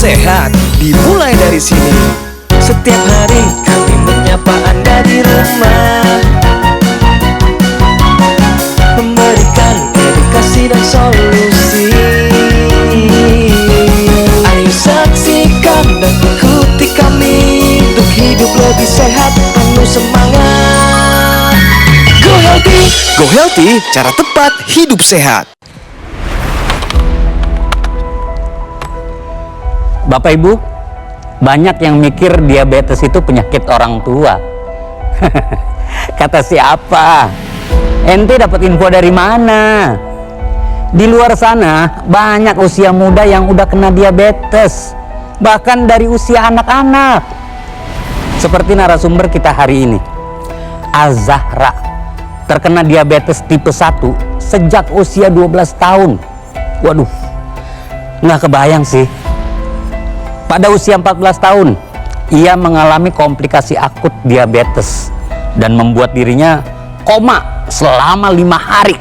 sehat dimulai dari sini. Setiap hari kami menyapa Anda di rumah, memberikan edukasi dan solusi. Ayo saksikan dan ikuti kami untuk hidup lebih sehat, penuh semangat. Go Healthy, Go Healthy, cara tepat hidup sehat. Bapak Ibu, banyak yang mikir diabetes itu penyakit orang tua. Kata siapa? Ente dapat info dari mana? Di luar sana banyak usia muda yang udah kena diabetes, bahkan dari usia anak-anak. Seperti narasumber kita hari ini, Azahra, terkena diabetes tipe 1 sejak usia 12 tahun. Waduh, nggak kebayang sih. Pada usia 14 tahun, ia mengalami komplikasi akut diabetes dan membuat dirinya koma selama 5 hari.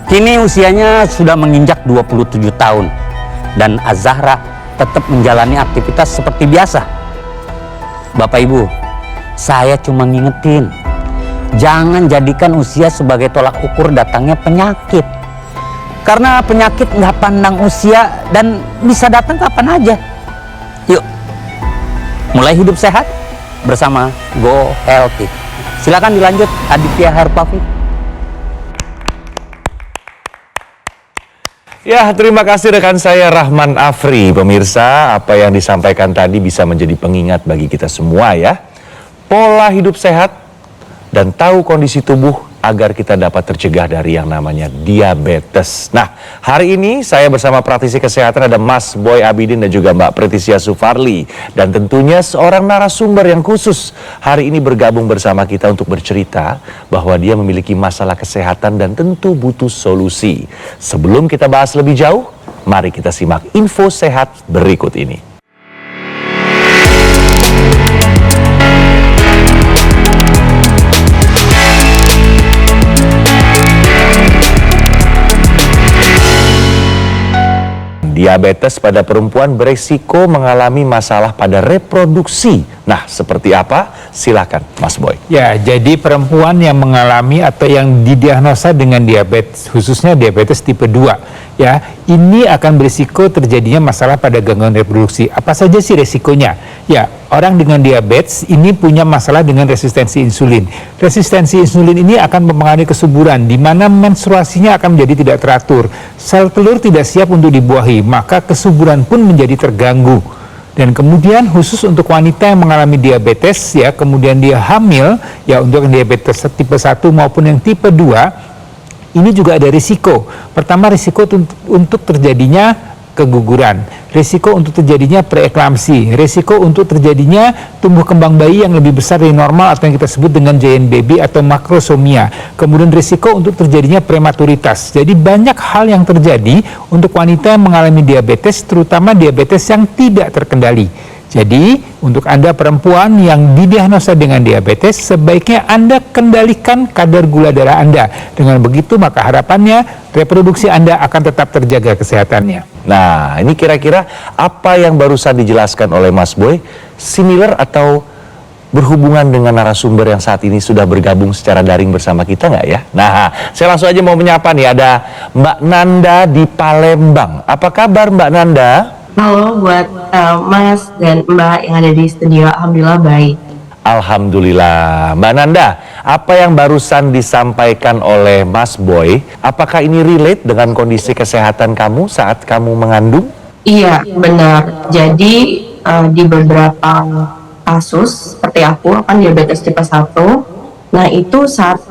Kini usianya sudah menginjak 27 tahun dan Azahra tetap menjalani aktivitas seperti biasa. Bapak Ibu, saya cuma ngingetin, jangan jadikan usia sebagai tolak ukur datangnya penyakit. Karena penyakit nggak pandang usia dan bisa datang kapan aja. Yuk, mulai hidup sehat bersama Go Healthy. Silakan dilanjut, Aditya Harpavi. Ya, terima kasih rekan saya Rahman Afri. Pemirsa, apa yang disampaikan tadi bisa menjadi pengingat bagi kita semua ya. Pola hidup sehat dan tahu kondisi tubuh agar kita dapat tercegah dari yang namanya diabetes. Nah, hari ini saya bersama praktisi kesehatan ada Mas Boy Abidin dan juga Mbak Pretisia Sufarli. Dan tentunya seorang narasumber yang khusus hari ini bergabung bersama kita untuk bercerita bahwa dia memiliki masalah kesehatan dan tentu butuh solusi. Sebelum kita bahas lebih jauh, mari kita simak info sehat berikut ini. Diabetes pada perempuan beresiko mengalami masalah pada reproduksi. Nah, seperti apa? Silakan, Mas Boy. Ya, jadi perempuan yang mengalami atau yang didiagnosa dengan diabetes, khususnya diabetes tipe 2, ya, ini akan berisiko terjadinya masalah pada gangguan reproduksi. Apa saja sih resikonya? Ya, orang dengan diabetes ini punya masalah dengan resistensi insulin. Resistensi insulin ini akan mempengaruhi kesuburan, di mana menstruasinya akan menjadi tidak teratur. Sel telur tidak siap untuk dibuahi, maka kesuburan pun menjadi terganggu. Dan kemudian khusus untuk wanita yang mengalami diabetes, ya, kemudian dia hamil, ya, untuk diabetes tipe 1 maupun yang tipe 2, ini juga ada risiko. Pertama, risiko untuk terjadinya keguguran, risiko untuk terjadinya preeklamsi, risiko untuk terjadinya tumbuh kembang bayi yang lebih besar dari normal atau yang kita sebut dengan giant baby atau makrosomia. Kemudian risiko untuk terjadinya prematuritas. Jadi banyak hal yang terjadi untuk wanita yang mengalami diabetes, terutama diabetes yang tidak terkendali. Jadi, untuk Anda perempuan yang didiagnosa dengan diabetes, sebaiknya Anda kendalikan kadar gula darah Anda. Dengan begitu, maka harapannya reproduksi Anda akan tetap terjaga kesehatannya. Nah, ini kira-kira apa yang barusan dijelaskan oleh Mas Boy, similar atau berhubungan dengan narasumber yang saat ini sudah bergabung secara daring bersama kita nggak ya? Nah, saya langsung aja mau menyapa nih, ada Mbak Nanda di Palembang. Apa kabar Mbak Nanda? Halo buat Mas dan Mbak yang ada di studio, Alhamdulillah baik. Alhamdulillah. Mbak Nanda, apa yang barusan disampaikan oleh Mas Boy, apakah ini relate dengan kondisi kesehatan kamu saat kamu mengandung? Iya, benar. Jadi di beberapa kasus, seperti aku kan diabetes tipe 1, nah itu saat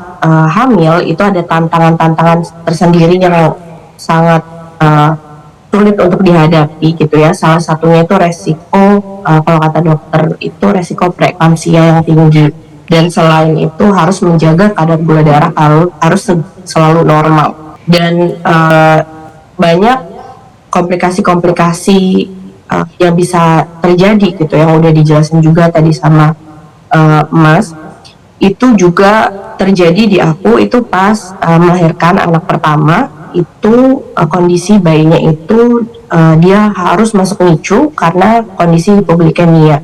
hamil itu ada tantangan-tantangan tersendiri yang sangat sulit untuk dihadapi gitu ya. Salah satunya itu resiko, kalau kata dokter itu resiko preeklamsia yang tinggi, dan selain itu harus menjaga kadar gula darah harus selalu normal, dan banyak komplikasi-komplikasi yang bisa terjadi gitu, yang udah dijelasin juga tadi sama Mas. Itu juga terjadi di aku itu pas melahirkan anak pertama. Itu kondisi bayinya itu dia harus masuk NICU karena kondisi hipoglikemia.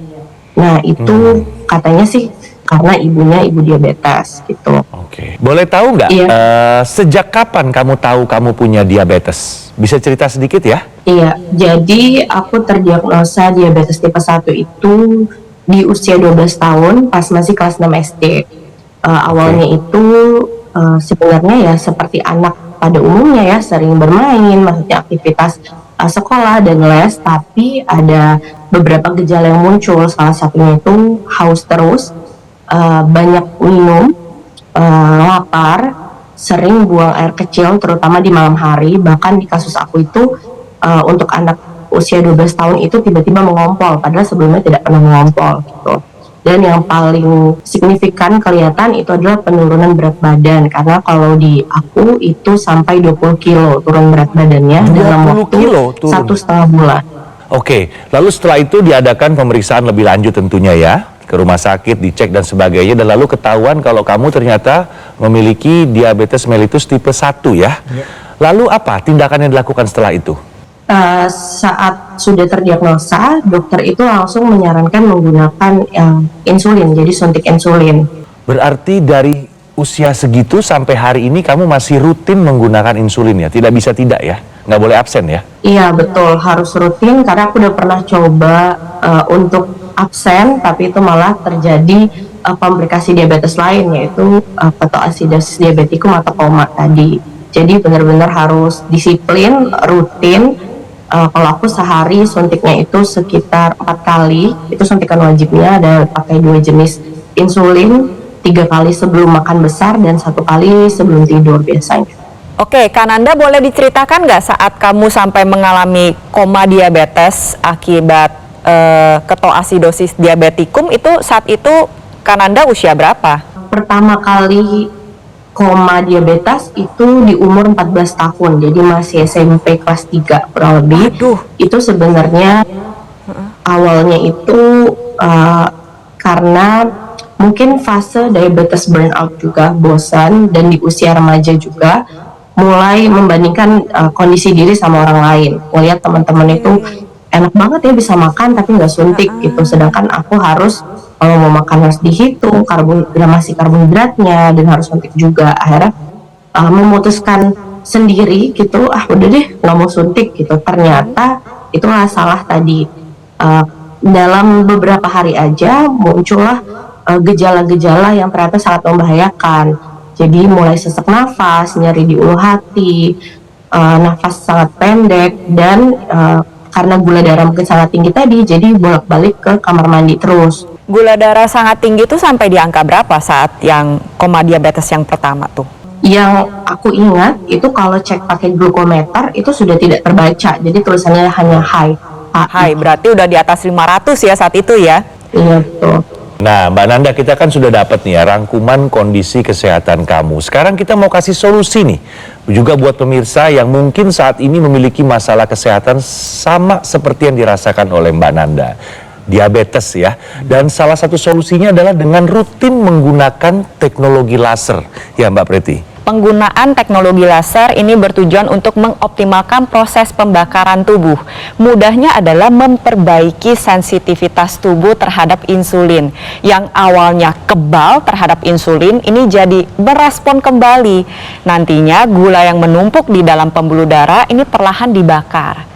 Nah itu katanya sih karena ibunya ibu diabetes gitu. Oke. Boleh tahu nggak Iya. Sejak kapan kamu tahu kamu punya diabetes? Bisa cerita sedikit ya? Iya, jadi aku terdiagnosa diabetes tipe 1 itu di usia 12 tahun pas masih kelas 6 SD. Awalnya itu sebenarnya ya seperti anak pada umumnya ya, sering bermain, maksudnya aktivitas sekolah dan les, tapi ada beberapa gejala yang muncul, salah satunya itu haus terus, banyak minum, lapar, sering buang air kecil terutama di malam hari. Bahkan di kasus aku itu untuk anak usia 12 tahun itu tiba-tiba mengompol padahal sebelumnya tidak pernah mengompol gitu. Dan yang paling signifikan kelihatan itu adalah penurunan berat badan, karena kalau di aku itu sampai 20 kilo turun berat badannya dalam 20 waktu kilo turun? 1,5 bulan. Oke, lalu setelah itu diadakan pemeriksaan lebih lanjut tentunya ya, ke rumah sakit, dicek dan sebagainya, dan lalu ketahuan kalau kamu ternyata memiliki diabetes mellitus tipe 1 ya. Lalu apa tindakan yang dilakukan setelah itu? Saat sudah terdiagnosa, dokter itu langsung menyarankan menggunakan insulin, jadi suntik insulin. Berarti dari usia segitu sampai hari ini kamu masih rutin menggunakan insulin ya? Tidak bisa tidak ya? Nggak boleh absen ya? Iya betul, harus rutin karena aku udah pernah coba untuk absen, tapi itu malah terjadi komplikasi diabetes lain, yaitu ketoasidosis diabetikum atau koma tadi. Jadi benar-benar harus disiplin, rutin. Kalau aku sehari suntiknya itu sekitar 4 kali, itu suntikan wajibnya, ada pakai 2 jenis insulin, 3 kali sebelum makan besar dan 1 kali sebelum tidur biasanya. Oke, Kananda boleh diceritakan nggak saat kamu sampai mengalami koma diabetes akibat ketoasidosis diabetikum itu, saat itu Kananda usia berapa? Pertama kali koma diabetes itu di umur 14 tahun, jadi masih SMP kelas 3 kurang lebih. Itu sebenarnya awalnya itu karena mungkin fase diabetes burnout juga, bosan, dan di usia remaja juga mulai membandingkan kondisi diri sama orang lain. Melihat teman-teman itu enak banget ya bisa makan tapi nggak suntik gitu, sedangkan aku harus kalau mau makan harus dihitung gramasi karbohidratnya dan harus suntik juga. Akhirnya memutuskan sendiri gitu, udah deh nggak mau suntik gitu. Ternyata itu salah tadi. Dalam beberapa hari aja muncullah gejala-gejala yang ternyata sangat membahayakan. Jadi mulai sesak nafas, nyeri di ulu hati, nafas sangat pendek, dan karena gula darah mungkin sangat tinggi tadi, jadi bolak-balik ke kamar mandi terus. Gula darah sangat tinggi itu sampai di angka berapa saat yang koma diabetes yang pertama tuh? Yang aku ingat itu kalau cek pakai glukometer itu sudah tidak terbaca, jadi tulisannya hanya high. Hai, berarti udah di atas 500 ya saat itu ya? Iya betul. Nah, Mbak Nanda, kita kan sudah dapat nih ya rangkuman kondisi kesehatan kamu. Sekarang kita mau kasih solusi nih, juga buat pemirsa yang mungkin saat ini memiliki masalah kesehatan sama seperti yang dirasakan oleh Mbak Nanda. Diabetes ya. Dan salah satu solusinya adalah dengan rutin menggunakan teknologi laser. Ya Mbak Preti? Penggunaan teknologi laser ini bertujuan untuk mengoptimalkan proses pembakaran tubuh. Mudahnya adalah memperbaiki sensitivitas tubuh terhadap insulin. Yang awalnya kebal terhadap insulin, ini jadi berespon kembali. Nantinya gula yang menumpuk di dalam pembuluh darah ini perlahan dibakar.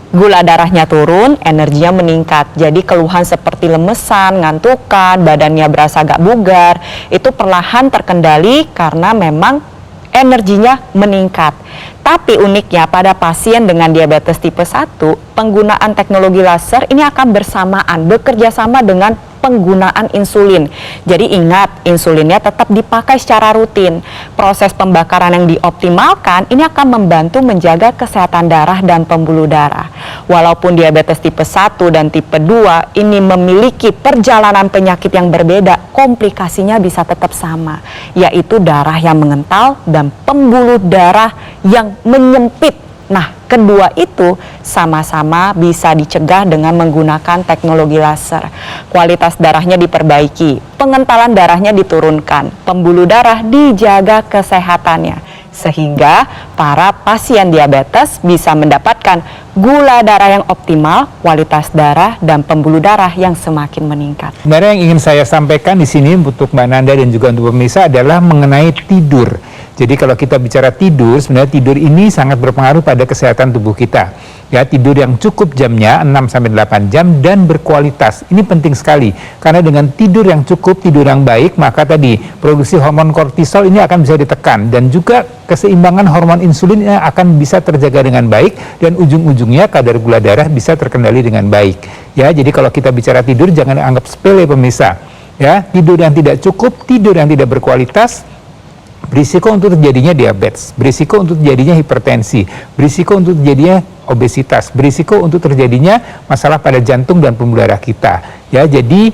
Gula darahnya turun, energinya meningkat. Jadi keluhan seperti lemesan, ngantukan, badannya berasa agak bugar, itu perlahan terkendali karena memang energinya meningkat. Tapi uniknya pada pasien dengan diabetes tipe 1, penggunaan teknologi laser ini akan bersamaan, bekerja sama dengan penggunaan insulin. Jadi ingat, insulinnya tetap dipakai secara rutin. Proses pembakaran yang dioptimalkan ini akan membantu menjaga kesehatan darah dan pembuluh darah. Walaupun diabetes tipe 1 dan tipe 2 ini memiliki perjalanan penyakit yang berbeda, komplikasinya bisa tetap sama, yaitu darah yang mengental dan pembuluh darah yang menyempit. Nah, kedua itu sama-sama bisa dicegah dengan menggunakan teknologi laser. Kualitas darahnya diperbaiki, pengentalan darahnya diturunkan, pembuluh darah dijaga kesehatannya. sehingga para pasien diabetes bisa mendapatkan gula darah yang optimal, kualitas darah, dan pembuluh darah yang semakin meningkat. Sebenarnya yang ingin saya sampaikan di sini untuk Mbak Nanda dan juga untuk pemirsa adalah mengenai tidur. Jadi kalau kita bicara tidur, sebenarnya tidur ini sangat berpengaruh pada kesehatan tubuh kita. Ya, tidur yang cukup jamnya 6-8 jam dan berkualitas. Ini penting sekali karena dengan tidur yang cukup, tidur yang baik, maka tadi produksi hormon kortisol ini akan bisa ditekan dan juga keseimbangan hormon insulin ini akan bisa terjaga dengan baik dan ujung-ujungnya kadar gula darah bisa terkendali dengan baik. Ya, jadi kalau kita bicara tidur jangan anggap sepele pemirsa. Ya, tidur yang tidak cukup, tidur yang tidak berkualitas berisiko untuk terjadinya diabetes, berisiko untuk terjadinya hipertensi, berisiko untuk terjadinya obesitas, berisiko untuk terjadinya masalah pada jantung dan pembuluh darah kita. Ya, jadi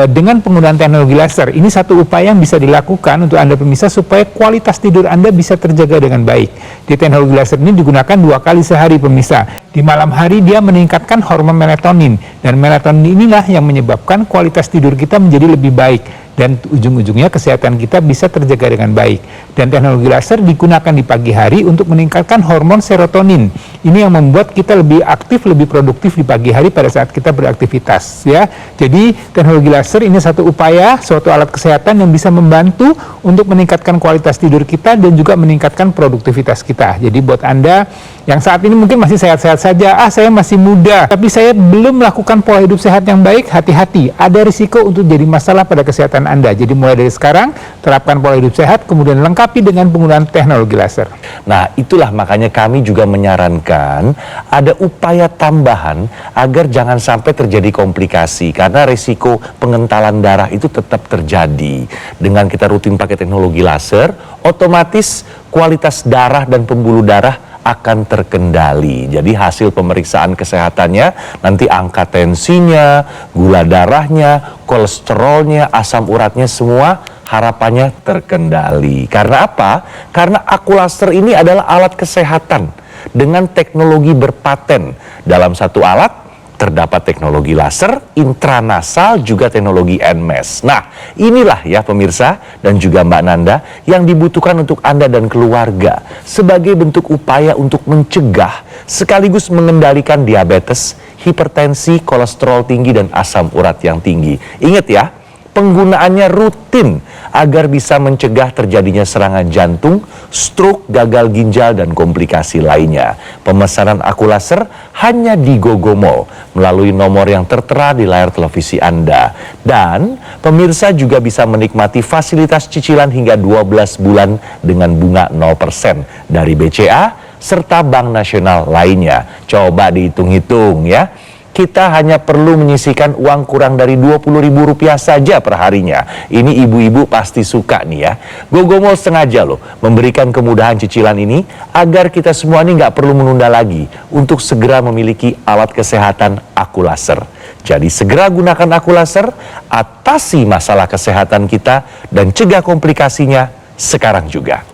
dengan penggunaan teknologi laser ini satu upaya yang bisa dilakukan untuk Anda pemirsa supaya kualitas tidur Anda bisa terjaga dengan baik. Di teknologi laser ini digunakan 2 kali sehari pemirsa. Di malam hari dia meningkatkan hormon melatonin dan melatonin inilah yang menyebabkan kualitas tidur kita menjadi lebih baik dan ujung-ujungnya kesehatan kita bisa terjaga dengan baik. Dan teknologi laser digunakan di pagi hari untuk meningkatkan hormon serotonin. Ini yang membuat kita lebih aktif, lebih produktif di pagi hari pada saat kita beraktivitas. Ya, jadi teknologi laser ini satu upaya, suatu alat kesehatan yang bisa membantu untuk meningkatkan kualitas tidur kita dan juga meningkatkan produktivitas kita. Jadi buat Anda yang saat ini mungkin masih sehat-sehat saja, saya masih muda, tapi saya belum melakukan pola hidup sehat yang baik, hati-hati. Ada risiko untuk jadi masalah pada kesehatan Anda. Jadi mulai dari sekarang, terapkan pola hidup sehat, kemudian lengkapi dengan penggunaan teknologi laser. Nah, itulah makanya kami juga menyarankan ada upaya tambahan agar jangan sampai terjadi komplikasi karena risiko pengentalan darah itu tetap terjadi. Dengan kita rutin pakai teknologi laser, otomatis kualitas darah dan pembuluh darah akan terkendali. Jadi hasil pemeriksaan kesehatannya, nanti angka tensinya, gula darahnya, kolesterolnya, asam uratnya semua harapannya terkendali. Karena apa? Karena Aqualaser ini adalah alat kesehatan dengan teknologi berpaten. Dalam satu alat terdapat teknologi laser, intranasal, juga teknologi NMES. Nah, inilah ya pemirsa dan juga Mbak Nanda yang dibutuhkan untuk Anda dan keluarga sebagai bentuk upaya untuk mencegah sekaligus mengendalikan diabetes, hipertensi, kolesterol tinggi, dan asam urat yang tinggi. Ingat ya, penggunaannya rutin agar bisa mencegah terjadinya serangan jantung, stroke, gagal ginjal, dan komplikasi lainnya. Pemesanan Aqualaser hanya di GoGoMall melalui nomor yang tertera di layar televisi Anda. Dan pemirsa juga bisa menikmati fasilitas cicilan hingga 12 bulan dengan bunga 0% dari BCA serta Bank Nasional lainnya. Coba dihitung-hitung ya. Kita hanya perlu menyisihkan uang kurang dari Rp20.000 saja per harinya. Ini ibu-ibu pasti suka nih ya. GoGoMall sengaja loh memberikan kemudahan cicilan ini agar kita semua ini nggak perlu menunda lagi untuk segera memiliki alat kesehatan Aqualaser. Jadi segera gunakan Aqualaser, atasi masalah kesehatan kita dan cegah komplikasinya sekarang juga.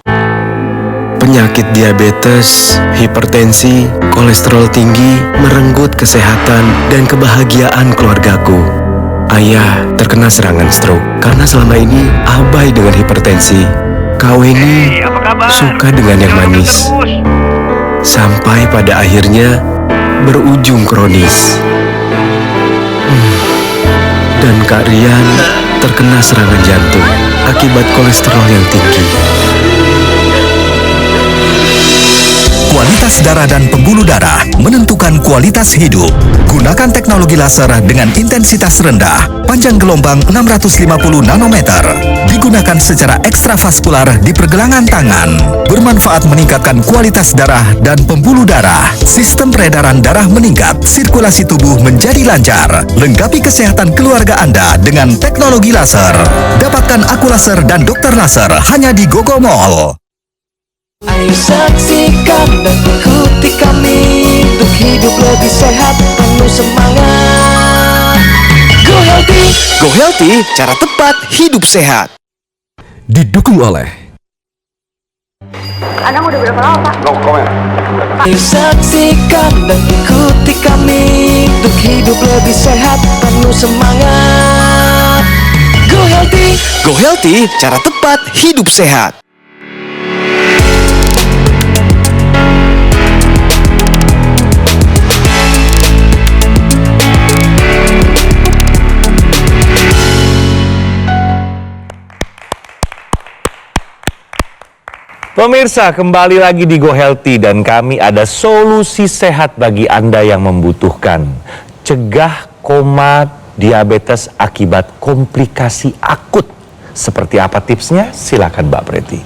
Penyakit diabetes, hipertensi, kolesterol tinggi merenggut kesehatan dan kebahagiaan keluargaku. Ayah terkena serangan stroke karena selama ini abai dengan hipertensi. Kau ini suka dengan yang manis. Sampai pada akhirnya berujung kronis. Dan Kak Rian terkena serangan jantung akibat kolesterol yang tinggi. Kualitas darah dan pembuluh darah menentukan kualitas hidup. Gunakan teknologi laser dengan intensitas rendah, panjang gelombang 650 nanometer. Digunakan secara ekstravaskular di pergelangan tangan. Bermanfaat meningkatkan kualitas darah dan pembuluh darah. Sistem peredaran darah meningkat, sirkulasi tubuh menjadi lancar. Lengkapi kesehatan keluarga Anda dengan teknologi laser. Dapatkan Aqualaser dan dokter laser hanya di GoGoMall. Ayo saksikan dan ikuti kami untuk hidup lebih sehat, penuh semangat. Go Healthy, Go Healthy, cara tepat hidup sehat. Didukung oleh Anda udah berapa lama, Pak? No comment. Ayo saksikan dan ikuti kami untuk hidup lebih sehat, penuh semangat. Go Healthy, Go Healthy, cara tepat hidup sehat. Pemirsa, kembali lagi di Go Healthy dan kami ada solusi sehat bagi Anda yang membutuhkan. Cegah koma diabetes akibat komplikasi akut. Seperti apa tipsnya? Silakan Mbak Preti.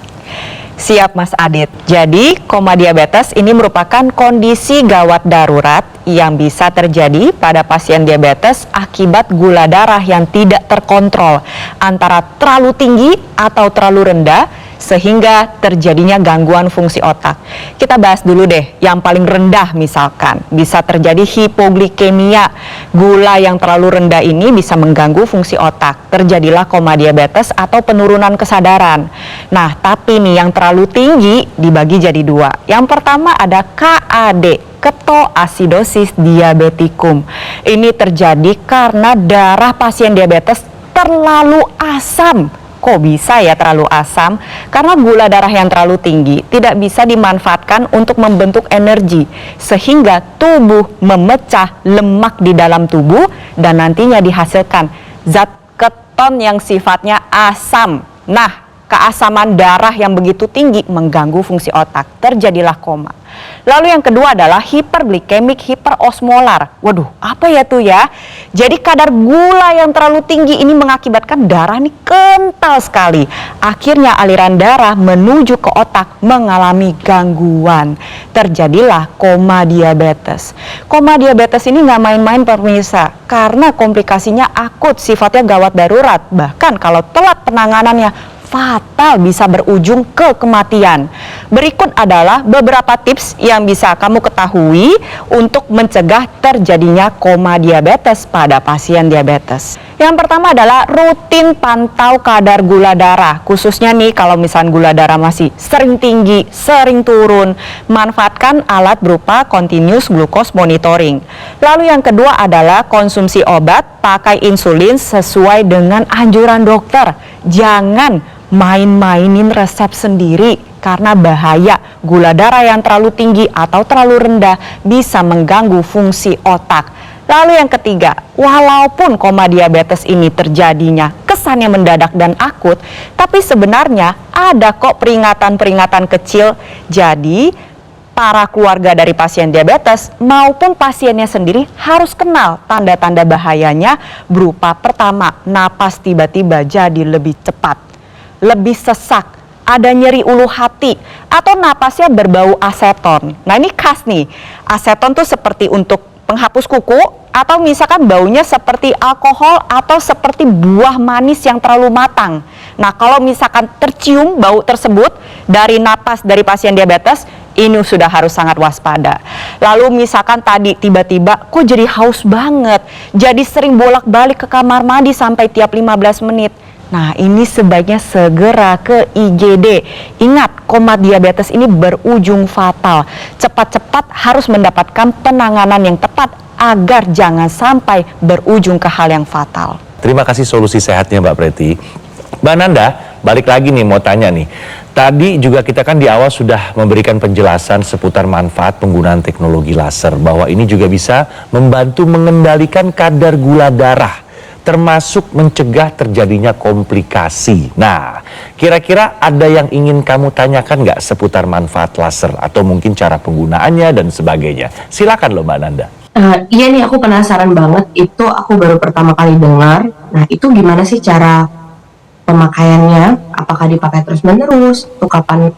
Siap Mas Adit. Jadi koma diabetes ini merupakan kondisi gawat darurat yang bisa terjadi pada pasien diabetes akibat gula darah yang tidak terkontrol antara terlalu tinggi atau terlalu rendah sehingga terjadinya gangguan fungsi otak. Kita bahas dulu deh yang paling rendah, misalkan bisa terjadi hipoglikemia. Gula yang terlalu rendah ini bisa mengganggu fungsi otak. Terjadilah koma diabetes atau penurunan kesadaran. Nah, tapi nih yang terlalu tinggi dibagi jadi dua. Yang pertama ada KAD, ketoasidosis diabeticum. Ini terjadi karena darah pasien diabetes terlalu asam. Kok bisa ya terlalu asam? Karena gula darah yang terlalu tinggi tidak bisa dimanfaatkan untuk membentuk energi, sehingga tubuh memecah lemak di dalam tubuh dan nantinya dihasilkan zat keton yang sifatnya asam. Nah, keasaman darah yang begitu tinggi mengganggu fungsi otak, terjadilah koma. Lalu yang kedua adalah hiperglikemik hiperosmolar. Waduh, apa ya tuh ya? Jadi kadar gula yang terlalu tinggi ini mengakibatkan darah ini kental sekali. Akhirnya aliran darah menuju ke otak mengalami gangguan. Terjadilah koma diabetes. Koma diabetes ini nggak main-main pemirsa, karena komplikasinya akut, sifatnya gawat darurat. Bahkan kalau telat penanganannya, fatal, bisa berujung ke kematian. Berikut adalah beberapa tips yang bisa kamu ketahui untuk mencegah terjadinya koma diabetes pada pasien diabetes. Yang pertama adalah rutin pantau kadar gula darah, khususnya nih kalau misalnya gula darah masih sering tinggi, sering turun. Manfaatkan alat berupa continuous glucose monitoring. Lalu yang kedua adalah konsumsi obat, pakai insulin sesuai dengan anjuran dokter. Jangan main-mainin resep sendiri karena bahaya. Gula darah yang terlalu tinggi atau terlalu rendah bisa mengganggu fungsi otak. Lalu yang ketiga, walaupun koma diabetes ini terjadinya kesannya mendadak dan akut, tapi sebenarnya ada kok peringatan-peringatan kecil. Jadi para keluarga dari pasien diabetes maupun pasiennya sendiri harus kenal tanda-tanda bahayanya, berupa pertama, napas tiba-tiba jadi lebih cepat, lebih sesak, ada nyeri ulu hati, atau napasnya berbau aseton. Nah ini khas nih, aseton tuh seperti untuk penghapus kuku, atau misalkan baunya seperti alkohol atau seperti buah manis yang terlalu matang. Nah kalau misalkan tercium bau tersebut dari napas dari pasien diabetes, ini sudah harus sangat waspada. Lalu misalkan tadi tiba-tiba kok jadi haus banget, jadi sering bolak-balik ke kamar mandi sampai tiap 15 menit. Nah ini sebaiknya segera ke IGD. Ingat, koma diabetes ini berujung fatal. Cepat-cepat harus mendapatkan penanganan yang tepat agar jangan sampai berujung ke hal yang fatal. Terima kasih solusi sehatnya Mbak Preti. Mbak Nanda, balik lagi nih mau tanya nih. Tadi juga kita kan di awal sudah memberikan penjelasan seputar manfaat penggunaan teknologi laser, bahwa ini juga bisa membantu mengendalikan kadar gula darah, termasuk mencegah terjadinya komplikasi. Nah, kira-kira ada yang ingin kamu tanyakan nggak seputar manfaat laser atau mungkin cara penggunaannya dan sebagainya? Silakan loh Mbak Nanda. Iya nih, aku penasaran banget. Itu aku baru pertama kali dengar. Nah, itu gimana sih cara pemakaiannya? Apakah dipakai terus-menerus? Atau kapan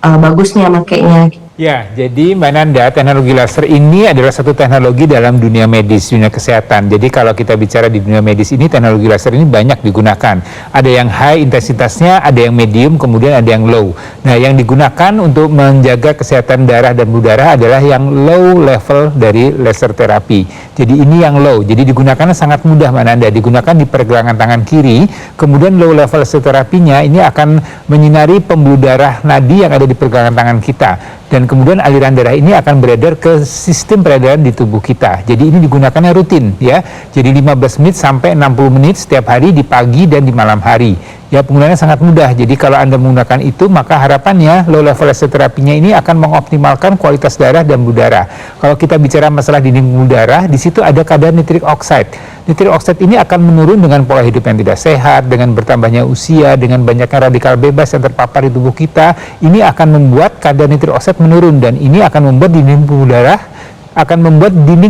bagusnya makainya? Ya, jadi Mbak Nanda, teknologi laser ini adalah satu teknologi dalam dunia medis, dunia kesehatan. Jadi kalau kita bicara di dunia medis ini, teknologi laser ini banyak digunakan. Ada yang high intensitasnya, ada yang medium, kemudian ada yang low. Nah, yang digunakan untuk menjaga kesehatan darah dan udara adalah yang low level dari laser terapi. Jadi ini yang low, jadi digunakan sangat mudah Mbak Nanda, digunakan di pergelangan tangan kiri. Kemudian low level laser terapinya ini akan menyinari pembuluh darah nadi yang ada di pergelangan tangan kita. Dan kemudian aliran darah ini akan beredar ke sistem peredaran di tubuh kita. Jadi ini digunakannya rutin ya. Jadi 15 menit sampai 60 menit setiap hari di pagi dan di malam hari. ya penggunaannya sangat mudah. Jadi kalau Anda menggunakan itu, maka harapannya low level laser terapinya ini akan mengoptimalkan kualitas darah dan pembuluh darah. Kalau kita bicara masalah dinding pembuluh darah, di situ ada kadar nitric oxide. Nitric oxide ini akan menurun dengan pola hidup yang tidak sehat, dengan bertambahnya usia, dengan banyaknya radikal bebas yang terpapar di tubuh kita. Ini akan membuat kadar nitric oxide menurun, dan ini akan membuat dinding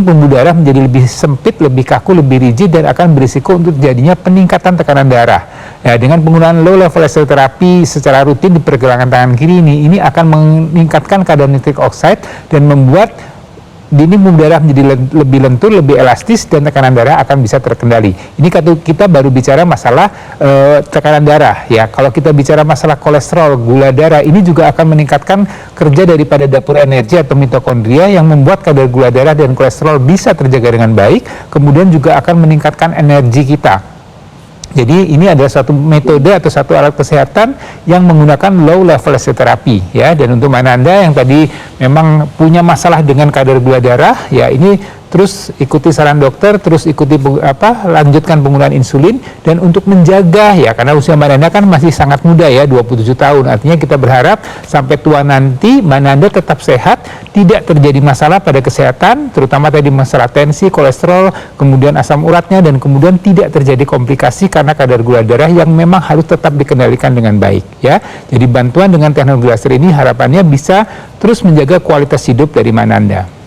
pembuluh darah menjadi lebih sempit, lebih kaku, lebih rigid, dan akan berisiko untuk terjadinya peningkatan tekanan darah. Ya, dengan penggunaan low level laser terapi secara rutin di pergelangan tangan kiri ini akan meningkatkan kadar nitric oxide dan membuat dinding pembuluh darah menjadi lebih lentur, lebih elastis, dan tekanan darah akan bisa terkendali. Ini kita baru bicara masalah tekanan darah, ya. Kalau kita bicara masalah kolesterol, gula darah, ini juga akan meningkatkan kerja daripada dapur energi atau mitokondria yang membuat kadar gula darah dan kolesterol bisa terjaga dengan baik, kemudian juga akan meningkatkan energi kita. Jadi ini adalah satu metode atau satu alat kesehatan yang menggunakan low level laser terapi, ya. Dan untuk Anda yang tadi memang punya masalah dengan kadar gula darah, ya, ini terus ikuti saran dokter, terus ikuti lanjutkan penggunaan insulin, dan untuk menjaga, ya, karena usia Anda kan masih sangat muda, ya, 27 tahun. Artinya kita berharap sampai tua nanti Anda tetap sehat, tidak terjadi masalah pada kesehatan, terutama tadi masalah tensi, kolesterol, kemudian asam uratnya, dan kemudian tidak terjadi komplikasi karena kadar gula darah yang memang harus tetap dikendalikan dengan baik, ya. Jadi bantuan dengan teknologi laser ini harapannya bisa terus menjaga kualitas hidup dari Anda.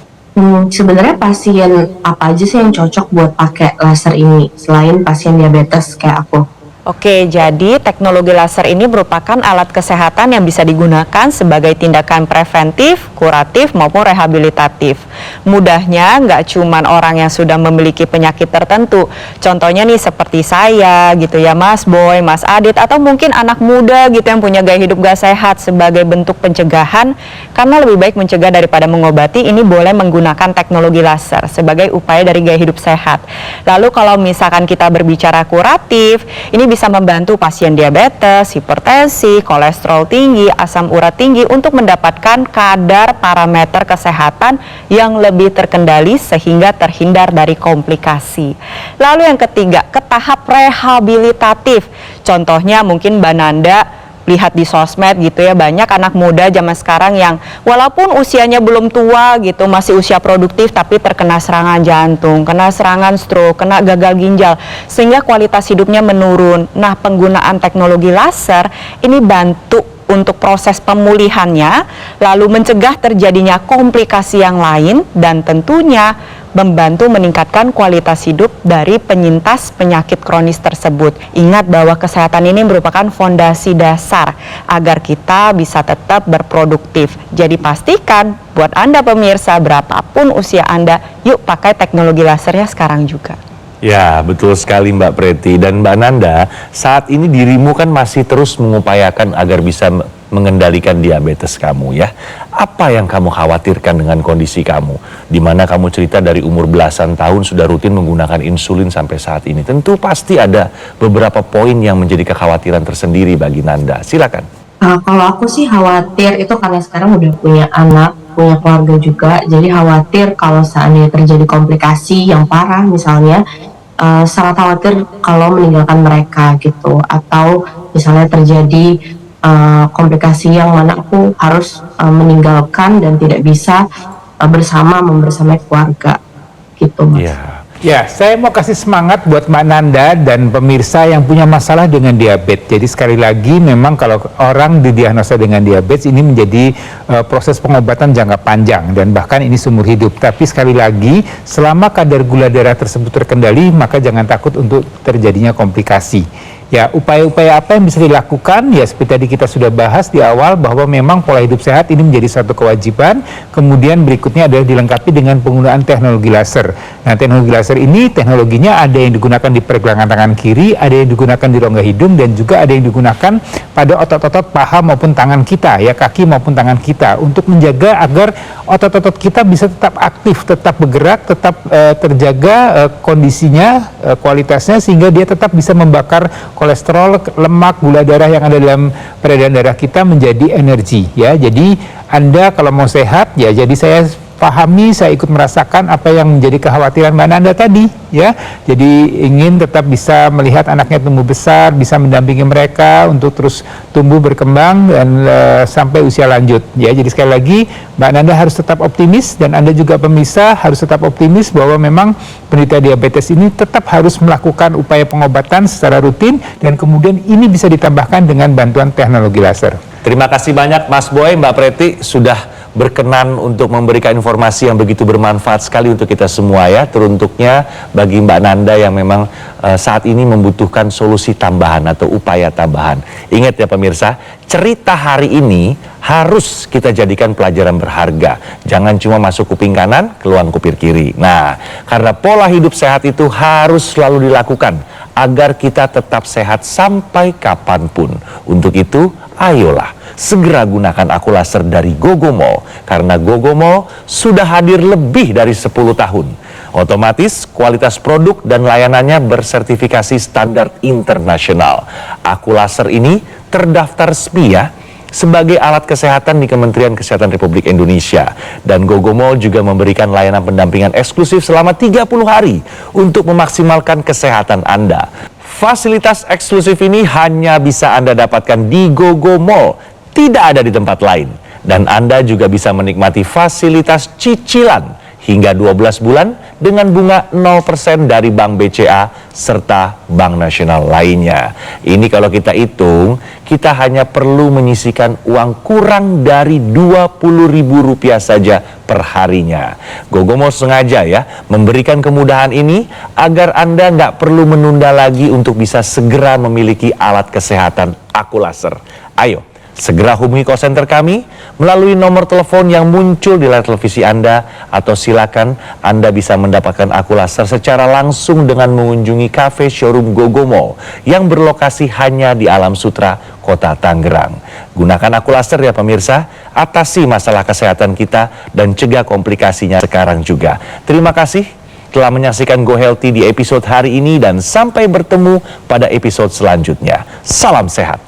Sebenarnya pasien apa aja sih yang cocok buat pakai laser ini selain pasien diabetes kayak aku? Oke, jadi teknologi laser ini merupakan alat kesehatan yang bisa digunakan sebagai tindakan preventif, kuratif, maupun rehabilitatif. Mudahnya, nggak cuman orang yang sudah memiliki penyakit tertentu. Contohnya nih seperti saya gitu ya, Mas Boy, Mas Adit, atau mungkin anak muda gitu yang punya gaya hidup gak sehat. Sebagai bentuk pencegahan, karena lebih baik mencegah daripada mengobati, ini boleh menggunakan teknologi laser sebagai upaya dari gaya hidup sehat. Lalu kalau misalkan kita berbicara kuratif, ini bisa membantu pasien diabetes, hipertensi, kolesterol tinggi, asam urat tinggi untuk mendapatkan kadar parameter kesehatan yang lebih terkendali sehingga terhindar dari komplikasi. Lalu yang ketiga, ke tahap rehabilitatif. Contohnya mungkin Mbak Nanda lihat di sosmed gitu ya, banyak anak muda zaman sekarang yang walaupun usianya belum tua gitu, masih usia produktif, tapi terkena serangan jantung, kena serangan stroke, kena gagal ginjal, sehingga kualitas hidupnya menurun. Nah, penggunaan teknologi laser ini bantu untuk proses pemulihannya, lalu mencegah terjadinya komplikasi yang lain, dan tentunya membantu meningkatkan kualitas hidup dari penyintas penyakit kronis tersebut. Ingat bahwa kesehatan ini merupakan fondasi dasar agar kita bisa tetap berproduktif. Jadi pastikan buat Anda pemirsa, berapapun usia Anda, yuk pakai teknologi lasernya sekarang juga. Ya, betul sekali Mbak Preti. Dan Mbak Nanda, saat ini dirimu kan masih terus mengupayakan agar bisa mengendalikan diabetes kamu, ya. Apa yang kamu khawatirkan dengan kondisi kamu? Di mana kamu cerita dari umur belasan tahun sudah rutin menggunakan insulin sampai saat ini. Tentu pasti ada beberapa poin yang menjadi kekhawatiran tersendiri bagi Nanda. Silakan. Kalau aku sih khawatir itu karena sekarang udah punya anak, punya keluarga juga, jadi khawatir kalau seandainya terjadi komplikasi yang parah misalnya, sangat khawatir kalau meninggalkan mereka gitu, atau misalnya terjadi komplikasi yang mana aku harus meninggalkan dan tidak bisa membersamai keluarga gitu, Mas. Ya, saya mau kasih semangat buat Mbak Nanda dan pemirsa yang punya masalah dengan diabetes. Jadi sekali lagi memang kalau orang didiagnosa dengan diabetes ini menjadi proses pengobatan jangka panjang dan bahkan ini seumur hidup. Tapi sekali lagi selama kadar gula darah tersebut terkendali, maka jangan takut untuk terjadinya komplikasi. Ya, upaya-upaya apa yang bisa dilakukan? Ya, seperti tadi kita sudah bahas di awal bahwa memang pola hidup sehat ini menjadi satu kewajiban. Kemudian berikutnya adalah dilengkapi dengan penggunaan teknologi laser. Nah, teknologi laser ini teknologinya ada yang digunakan di pergelangan tangan kiri, ada yang digunakan di rongga hidung, dan juga ada yang digunakan pada otot-otot paha maupun tangan kita, ya, kaki maupun tangan kita, untuk menjaga agar otot-otot kita bisa tetap aktif, tetap bergerak, tetap terjaga kondisinya, kualitasnya, sehingga dia tetap bisa membakar kolesterol, lemak, gula darah yang ada dalam peredaran darah kita menjadi energi, ya. Jadi Anda kalau mau sehat, ya, jadi saya pahami, saya ikut merasakan apa yang menjadi kekhawatiran Mbak Nanda tadi, ya. Jadi ingin tetap bisa melihat anaknya tumbuh besar, bisa mendampingi mereka untuk terus tumbuh berkembang dan sampai usia lanjut, ya. Jadi sekali lagi Mbak Nanda harus tetap optimis dan Anda juga pemirsa harus tetap optimis bahwa memang penderita diabetes ini tetap harus melakukan upaya pengobatan secara rutin dan kemudian ini bisa ditambahkan dengan bantuan teknologi laser. Terima kasih banyak Mas Boy, Mbak Preti sudah berkenan untuk memberikan informasi yang begitu bermanfaat sekali untuk kita semua ya, teruntuknya bagi Mbak Nanda yang memang saat ini membutuhkan solusi tambahan atau upaya tambahan. Ingat ya pemirsa, cerita hari ini harus kita jadikan pelajaran berharga. Jangan cuma masuk kuping kanan, keluar kuping kiri. Nah, karena pola hidup sehat itu harus selalu dilakukan agar kita tetap sehat sampai kapanpun. Untuk itu, ayolah segera gunakan Aqualaser dari Gogomall, karena Gogomall sudah hadir lebih dari 10 tahun. Otomatis kualitas produk dan layanannya bersertifikasi standar internasional. Aqualaser ini terdaftar SPI ya, sebagai alat kesehatan di Kementerian Kesehatan Republik Indonesia. Dan Gogomall juga memberikan layanan pendampingan eksklusif selama 30 hari untuk memaksimalkan kesehatan Anda. Fasilitas eksklusif ini hanya bisa Anda dapatkan di Gogomall, tidak ada di tempat lain. Dan Anda juga bisa menikmati fasilitas cicilan hingga 12 bulan dengan bunga 0% dari Bank BCA serta Bank Nasional lainnya. Ini kalau kita hitung, kita hanya perlu menyisihkan uang kurang dari Rp20.000 saja per harinya. Gogomall sengaja ya memberikan kemudahan ini agar Anda nggak perlu menunda lagi untuk bisa segera memiliki alat kesehatan Aqualaser. Ayo, segera hubungi call center kami melalui nomor telepon yang muncul di layar televisi Anda, atau silakan Anda bisa mendapatkan Aqualaser secara langsung dengan mengunjungi kafe showroom Gogomall yang berlokasi hanya di Alam Sutra, Kota Tangerang. Gunakan Aqualaser ya pemirsa, atasi masalah kesehatan kita dan cegah komplikasinya sekarang juga. Terima kasih telah menyaksikan Go Healthy di episode hari ini dan sampai bertemu pada episode selanjutnya. Salam sehat.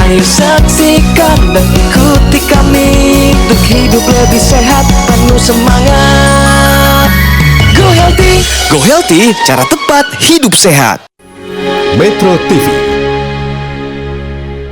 Ayo saksikan dan ikuti kami untuk hidup lebih sehat, penuh semangat. Go Healthy, cara tepat hidup sehat. Metro TV